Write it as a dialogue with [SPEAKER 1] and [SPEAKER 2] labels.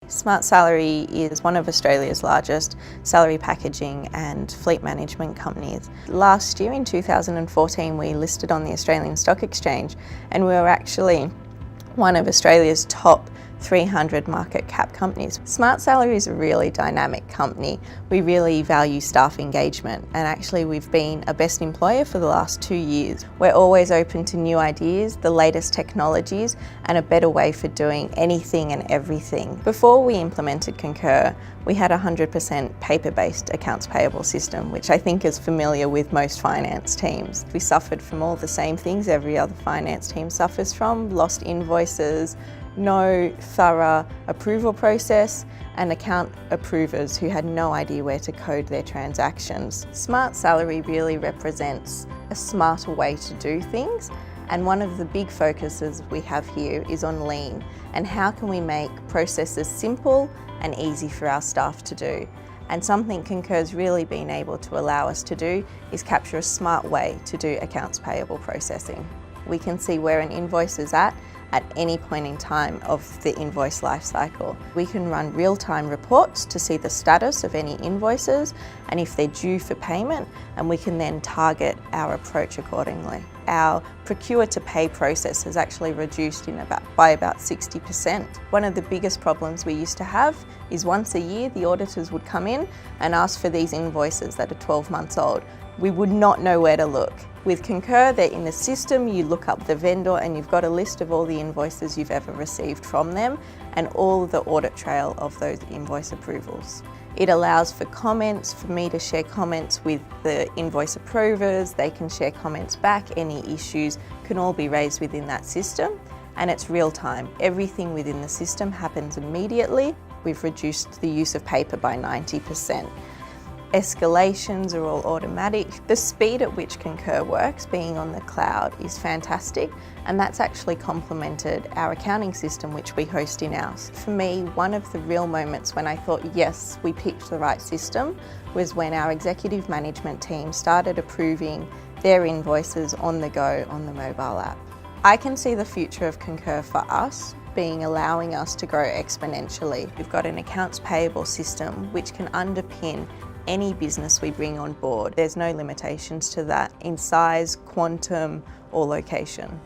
[SPEAKER 1] Smartsalary is one of Australia's largest salary packaging and fleet management companies. Last year in 2014 we listed on the Australian Stock Exchange, and we were actually one of Australia's top 300 market cap companies. Smartsalary is a really dynamic company. We really value staff engagement, and actually we've been a best employer for the last 2 years. We're always open to new ideas, the latest technologies, and a better way for doing anything and everything. Before we implemented Concur, we had a 100% paper-based accounts payable system, which I think is familiar with most finance teams. We suffered from all the same things every other finance team suffers from: lost invoices, no thorough approval process, and account approvers who had no idea where to code their transactions. Smartsalary really represents a smarter way to do things, and one of the big focuses we have here is on lean and how can we make processes simple and easy for our staff to do. And something Concur's really been able to allow us to do is capture a smart way to do accounts payable processing. We can see where an invoice is at any point in time of the invoice lifecycle. We can run real-time reports to see the status of any invoices and if they're due for payment, and we can then target our approach accordingly. Our procure to pay process has actually reduced by about 60%. One of the biggest problems we used to have is once a year the auditors would come in and ask for these invoices that are 12 months old. We would not know where to look. With Concur, they're in the system, you look up the vendor and you've got a list of all the invoices you've ever received from them and all the audit trail of those invoice approvals. It allows for comments, for me to share comments with the invoice approvers, they can share comments back, any issues can all be raised within that system, and it's real time. Everything within the system happens immediately. We've reduced the use of paper by 90%. Escalations are all automatic. The speed at which Concur works, being on the cloud, is fantastic, and that's actually complemented our accounting system, which we host in-house. For me, one of the real moments when I thought, yes, we picked the right system, was when our executive management team started approving their invoices on the go on the mobile app. I can see the future of Concur for us being allowing us to grow exponentially. We've got an accounts payable system which can underpin any business we bring on board. There's no limitations to that in size, quantum, or location.